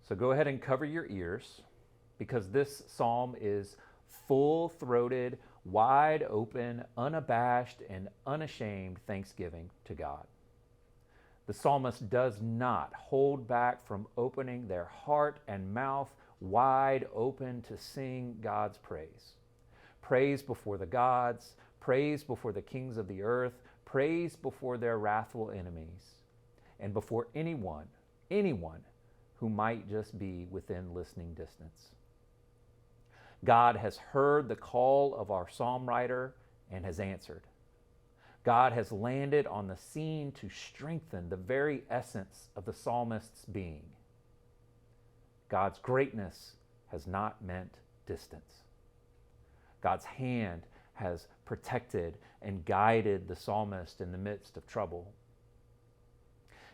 So go ahead and cover your ears, because this psalm is full-throated, wide open, unabashed, and unashamed thanksgiving to God. The psalmist does not hold back from opening their heart and mouth wide open to sing God's praise. Praise before the gods, praise before the kings of the earth, praise before their wrathful enemies, and before anyone who might just be within listening distance. God has heard the call of our psalm writer and has answered. God has landed on the scene to strengthen the very essence of the psalmist's being. God's greatness has not meant distance. God's hand has protected and guided the psalmist in the midst of trouble.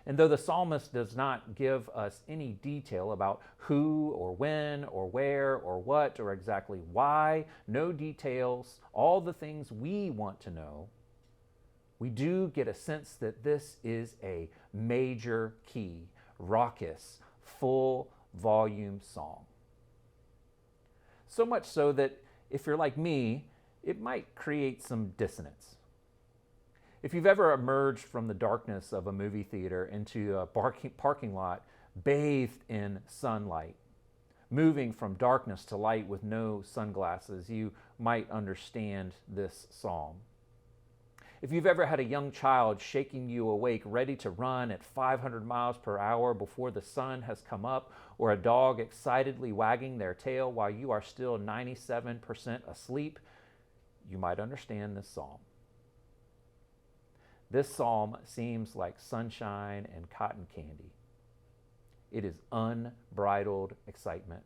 And though the psalmist does not give us any detail about who or when or where or what or exactly why, no details, all the things we want to know, we do get a sense that this is a major key, raucous, full volume song. So much so that if you're like me, it might create some dissonance. If you've ever emerged from the darkness of a movie theater into a parking lot bathed in sunlight, moving from darkness to light with no sunglasses, you might understand this psalm. If you've ever had a young child shaking you awake, ready to run at 500 miles per hour before the sun has come up, or a dog excitedly wagging their tail while you are still 97% asleep, you might understand this psalm. This psalm seems like sunshine and cotton candy. It is unbridled excitement.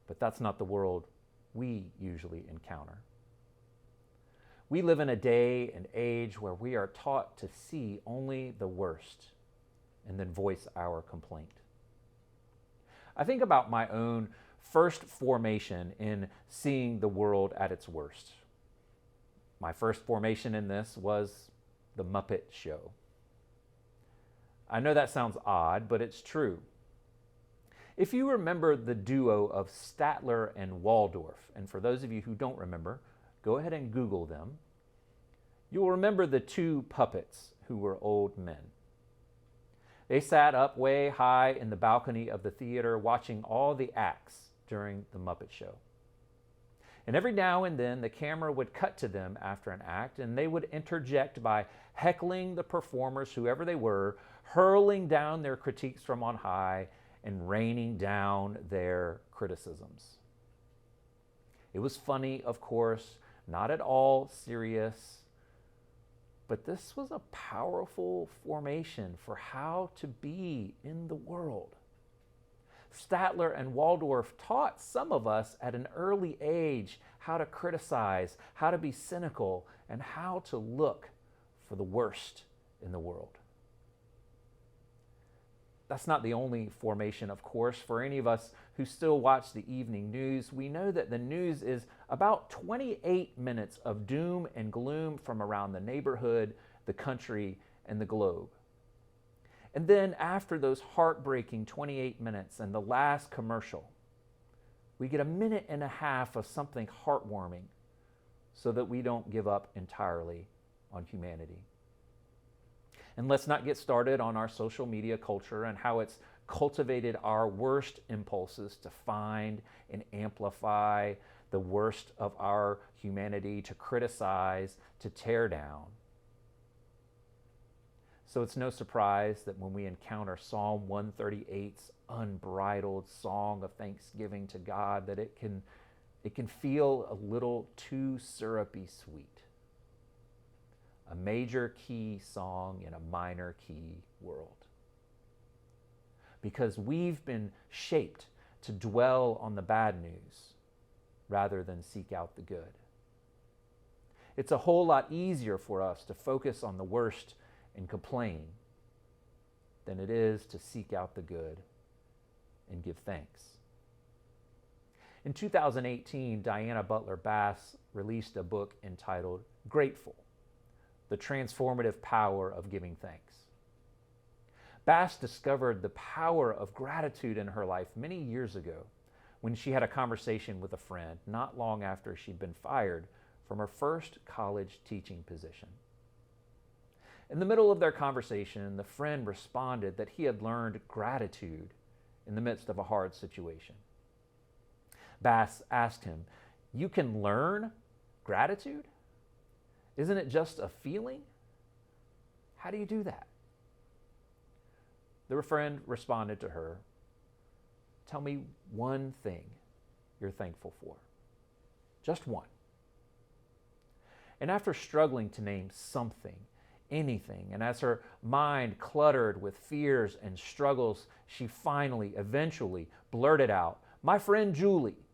But that's not the world we usually encounter. We live in a day and age where we are taught to see only the worst and then voice our complaint. I think about my own first formation in seeing the world at its worst. My first formation in this was the Muppet Show. I know that sounds odd, but it's true. If you remember the duo of Statler and Waldorf, and for those of you who don't remember, go ahead and Google them. You'll remember the two puppets who were old men. They sat up way high in the balcony of the theater watching all the acts during the Muppet Show. And every now and then the camera would cut to them after an act, and they would interject by heckling the performers, whoever they were, hurling down their critiques from on high and raining down their criticisms. It was funny, of course, not at all serious, but this was a powerful formation for how to be in the world. Statler and Waldorf taught some of us at an early age how to criticize, how to be cynical, and how to look for the worst in the world. That's not the only formation, of course. For any of us who still watch the evening news, we know that the news is about 28 minutes of doom and gloom from around the neighborhood, the country, and the globe. And then after those heartbreaking 28 minutes and the last commercial, we get a minute and a half of something heartwarming so that we don't give up entirely on humanity. And let's not get started on our social media culture and how it's cultivated our worst impulses to find and amplify the worst of our humanity, to criticize, to tear down. So it's no surprise that when we encounter Psalm 138's unbridled song of thanksgiving to God, that it can feel a little too syrupy sweet. A major key song in a minor key world. Because we've been shaped to dwell on the bad news rather than seek out the good. It's a whole lot easier for us to focus on the worst and complain than it is to seek out the good and give thanks. In 2018, Diana Butler Bass released a book entitled Grateful: The Transformative Power of Giving Thanks. Bass discovered the power of gratitude in her life many years ago when she had a conversation with a friend not long after she'd been fired from her first college teaching position. In the middle of their conversation, the friend responded that he had learned gratitude in the midst of a hard situation. Bass asked him, "You can learn gratitude? Isn't it just a feeling? How do you do that?" The friend responded to her, "Tell me one thing you're thankful for. Just one." And after struggling to name something, anything, and as her mind cluttered with fears and struggles, she finally, eventually blurted out, "My friend Julie."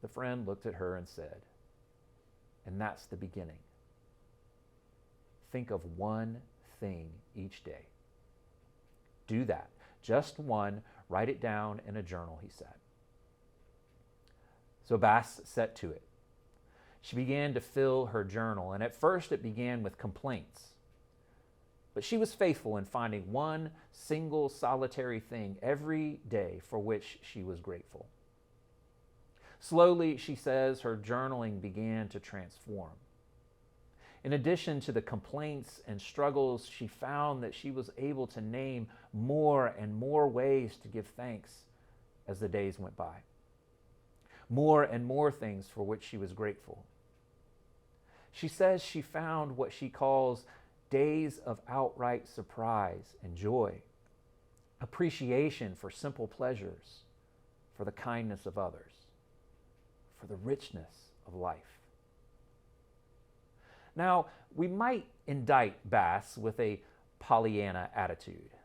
The friend looked at her and said, "And that's the beginning. Think of one thing each day. Do that. Just one. Write it down in a journal," he said. So Bass set to it. She began to fill her journal, and at first it began with complaints. But she was faithful in finding one single solitary thing every day for which she was grateful. Slowly, she says, her journaling began to transform. In addition to the complaints and struggles, she found that she was able to name more and more ways to give thanks as the days went by. More and more things for which she was grateful. She says she found what she calls days of outright surprise and joy, appreciation for simple pleasures, for the kindness of others, for the richness of life. Now, we might indict Bass with a Pollyanna attitude.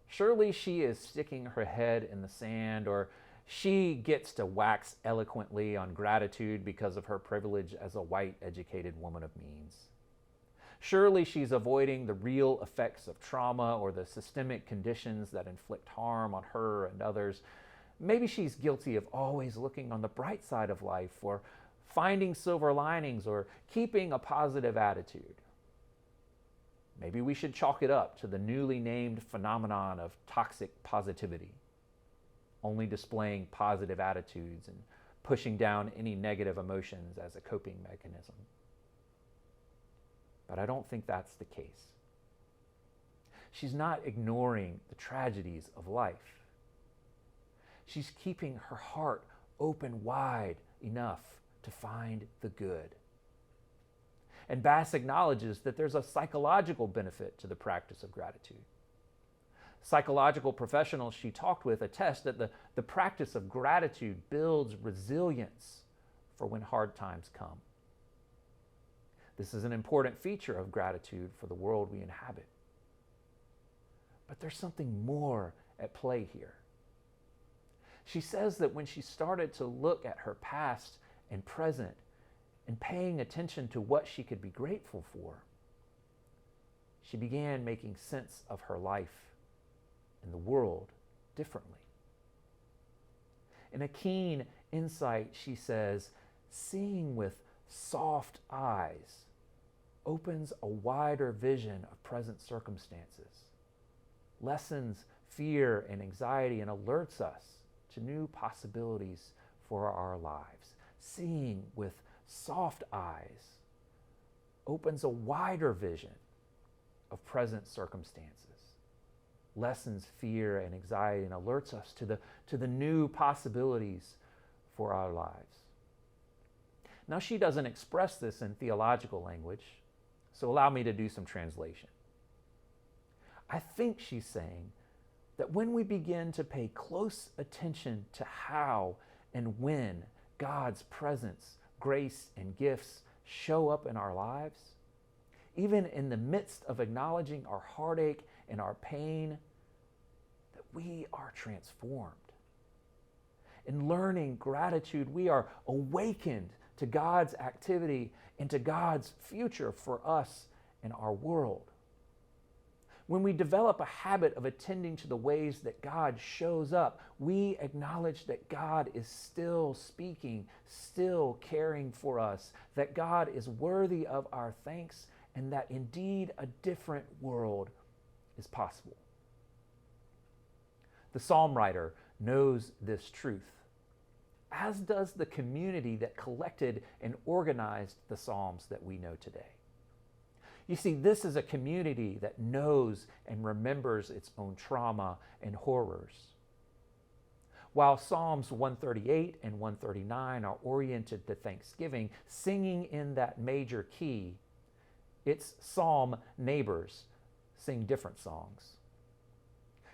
Surely she is sticking her head in the sand, or she gets to wax eloquently on gratitude because of her privilege as a white, educated woman of means. Surely she's avoiding the real effects of trauma or the systemic conditions that inflict harm on her and others. Maybe she's guilty of always looking on the bright side of life, or finding silver linings, or keeping a positive attitude. Maybe we should chalk it up to the newly named phenomenon of toxic positivity, only displaying positive attitudes and pushing down any negative emotions as a coping mechanism. But I don't think that's the case. She's not ignoring the tragedies of life. She's keeping her heart open wide enough to find the good. And Bass acknowledges that there's a psychological benefit to the practice of gratitude. Psychological professionals she talked with attest that the practice of gratitude builds resilience for when hard times come. This is an important feature of gratitude for the world we inhabit. But there's something more at play here. She says that when she started to look at her past and present and paying attention to what she could be grateful for, she began making sense of her life and the world differently. In a keen insight, she says, seeing with soft eyes opens a wider vision of present circumstances, lessens fear and anxiety, and alerts us to new possibilities for our lives. Seeing with soft eyes opens a wider vision of present circumstances, lessens fear and anxiety, and alerts us to the new possibilities for our lives. Now, she doesn't express this in theological language, so allow me to do some translation. I think she's saying that when we begin to pay close attention to how and when God's presence, grace, and gifts show up in our lives, even in the midst of acknowledging our heartache and our pain, that we are transformed. In learning gratitude, we are awakened to God's activity and to God's future for us and our world. When we develop a habit of attending to the ways that God shows up, we acknowledge that God is still speaking, still caring for us, that God is worthy of our thanks, and that indeed a different world is possible. The psalm writer knows this truth, as does the community that collected and organized the psalms that we know today. You see, this is a community that knows and remembers its own trauma and horrors. While Psalms 138 and 139 are oriented to thanksgiving, singing in that major key, its psalm neighbors sing different songs.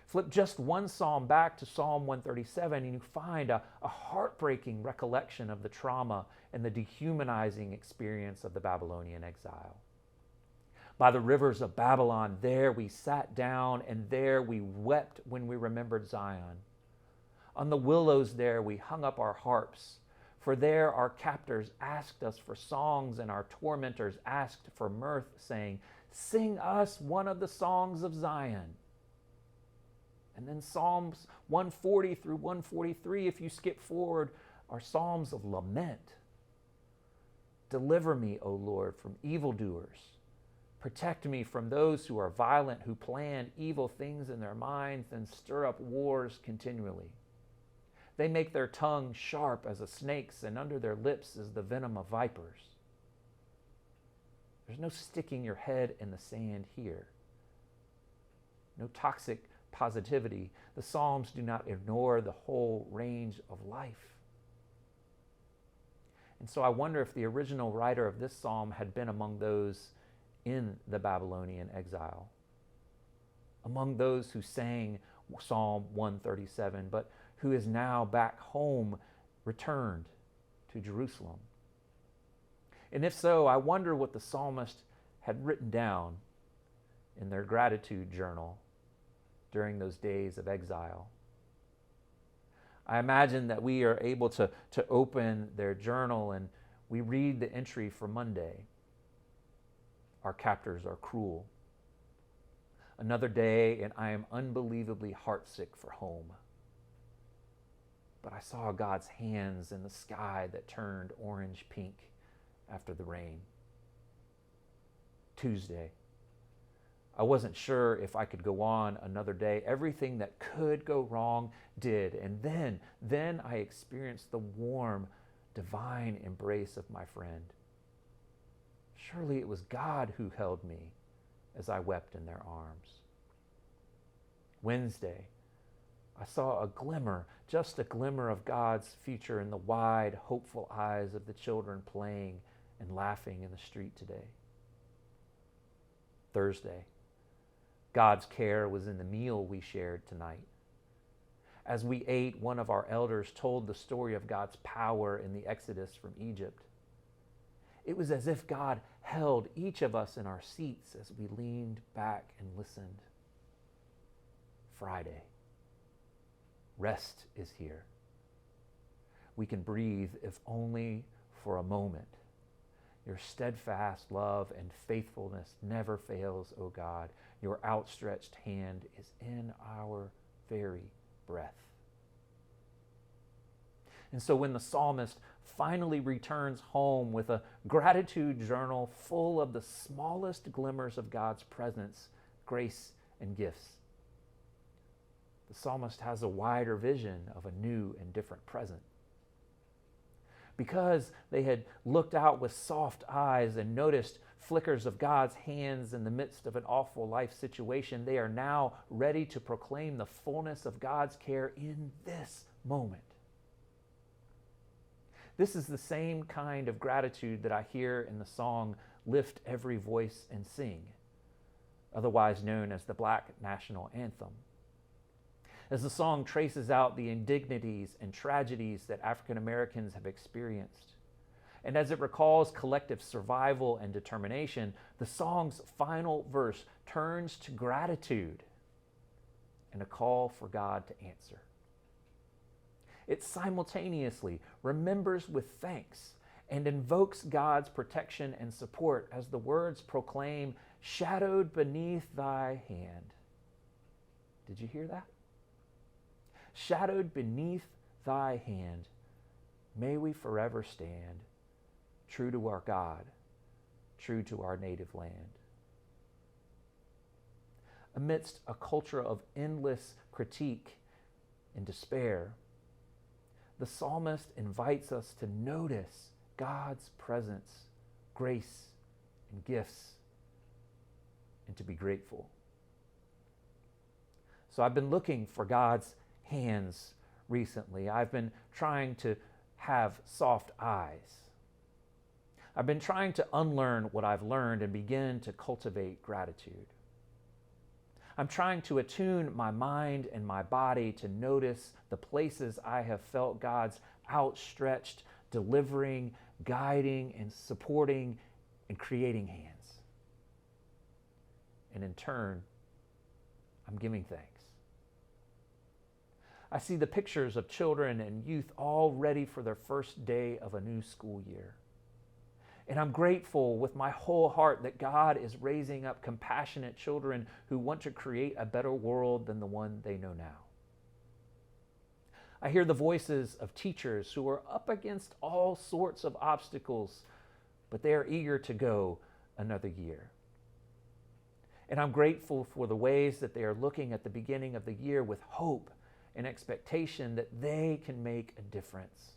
Flip just one psalm back to Psalm 137 and you find a heartbreaking recollection of the trauma and the dehumanizing experience of the Babylonian exile. By the rivers of Babylon, there we sat down and there we wept when we remembered Zion. On the willows there we hung up our harps, for there our captors asked us for songs and our tormentors asked for mirth, saying, "Sing us one of the songs of Zion." And then Psalms 140 through 143, if you skip forward, are psalms of lament. Deliver me, O Lord, from evildoers. Protect me from those who are violent, who plan evil things in their minds and stir up wars continually. They make their tongue sharp as a snake's, and under their lips is the venom of vipers. There's no sticking your head in the sand here. No toxic positivity. The Psalms do not ignore the whole range of life. And so I wonder if the original writer of this psalm had been among those in the Babylonian exile, among those who sang Psalm 137, but who is now back home, returned to Jerusalem. And if so, I wonder what the psalmist had written down in their gratitude journal during those days of exile. I imagine that we are able to open their journal and we read the entry for Monday. Our captors are cruel. Another day, and I am unbelievably heartsick for home. But I saw God's hands in the sky that turned orange-pink after the rain. Tuesday, I wasn't sure if I could go on another day. Everything that could go wrong did. And then I experienced the warm, divine embrace of my friend. Surely it was God who held me as I wept in their arms. Wednesday, I saw a glimmer, just a glimmer of God's future in the wide, hopeful eyes of the children playing and laughing in the street today. Thursday, God's care was in the meal we shared tonight. As we ate, one of our elders told the story of God's power in the Exodus from Egypt. It was as if God held each of us in our seats as we leaned back and listened. Friday, rest is here. We can breathe, if only for a moment. Your steadfast love and faithfulness never fails, O God. Your outstretched hand is in our very breath. And so when the psalmist finally returns home with a gratitude journal full of the smallest glimmers of God's presence, grace, and gifts, the psalmist has a wider vision of a new and different present. Because they had looked out with soft eyes and noticed flickers of God's hands in the midst of an awful life situation, they are now ready to proclaim the fullness of God's care in this moment. This is the same kind of gratitude that I hear in the song, "Lift Every Voice and Sing," otherwise known as the Black National Anthem. As the song traces out the indignities and tragedies that African Americans have experienced, and as it recalls collective survival and determination, the song's final verse turns to gratitude and a call for God to answer. It simultaneously remembers with thanks and invokes God's protection and support as the words proclaim, "Shadowed beneath thy hand." Did you hear that? Shadowed beneath thy hand, may we forever stand, true to our God, true to our native land. amidst a culture of endless critique and despair, the psalmist invites us to notice God's presence, grace, and gifts, and to be grateful. So I've been looking for God's hands recently. I've been trying to have soft eyes. I've been trying to unlearn what I've learned and begin to cultivate gratitude. I'm trying to attune my mind and my body to notice the places I have felt God's outstretched, delivering, guiding, and supporting and creating hands. And in turn, I'm giving thanks. I see the pictures of children and youth all ready for their first day of a new school year. And I'm grateful with my whole heart that God is raising up compassionate children who want to create a better world than the one they know now. I hear the voices of teachers who are up against all sorts of obstacles, but they are eager to go another year. And I'm grateful for the ways that they are looking at the beginning of the year with hope and expectation that they can make a difference.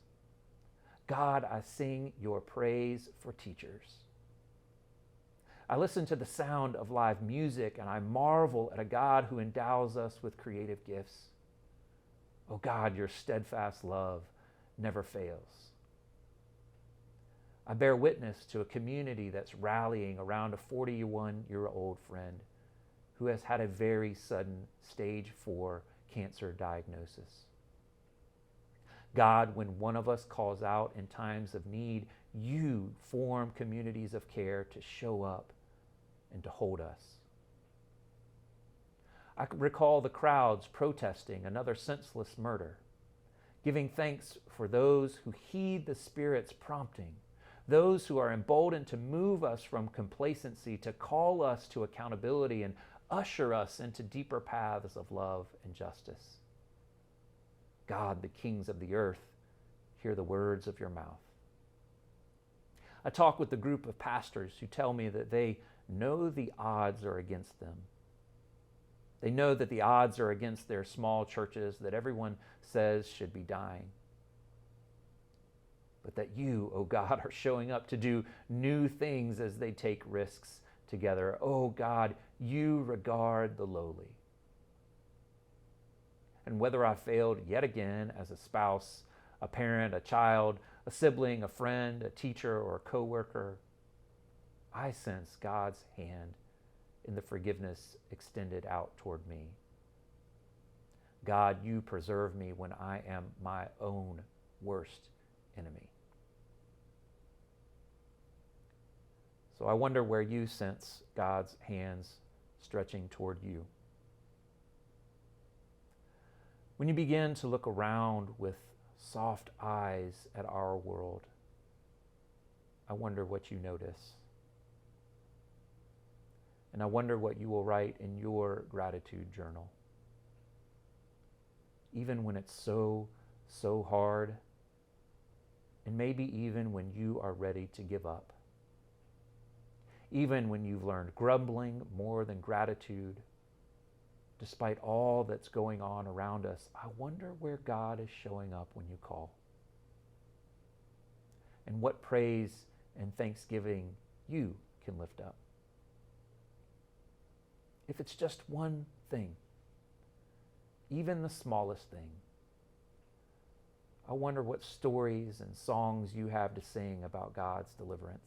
God, I sing your praise for teachers. I listen to the sound of live music and I marvel at a God who endows us with creative gifts. Oh God, your steadfast love never fails. I bear witness to a community that's rallying around a 41-year-old friend who has had a very sudden stage 4 cancer diagnosis. God, when one of us calls out in times of need, you form communities of care to show up and to hold us. I recall the crowds protesting another senseless murder, giving thanks for those who heed the Spirit's prompting, those who are emboldened to move us from complacency, to call us to accountability and usher us into deeper paths of love and justice. God, the kings of the earth, hear the words of your mouth. I talk with a group of pastors who tell me that they know the odds are against them. They know that the odds are against their small churches that everyone says should be dying. But that you, oh God, are showing up to do new things as they take risks together. Oh God, you regard the lowly. And whether I failed yet again as a spouse, a parent, a child, a sibling, a friend, a teacher, or a coworker, I sense God's hand in the forgiveness extended out toward me. God, you preserve me when I am my own worst enemy. So I wonder where you sense God's hands stretching toward you. When you begin to look around with soft eyes at our world, I wonder what you notice. And I wonder what you will write in your gratitude journal. Even when it's so hard, and maybe even when you are ready to give up. Even when you've learned grumbling more than gratitude, despite all that's going on around us, I wonder where God is showing up when you call. And what praise and thanksgiving you can lift up. If it's just one thing, even the smallest thing, I wonder what stories and songs you have to sing about God's deliverance.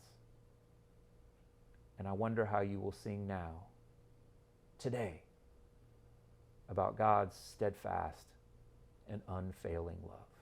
And I wonder how you will sing now, today, about God's steadfast and unfailing love.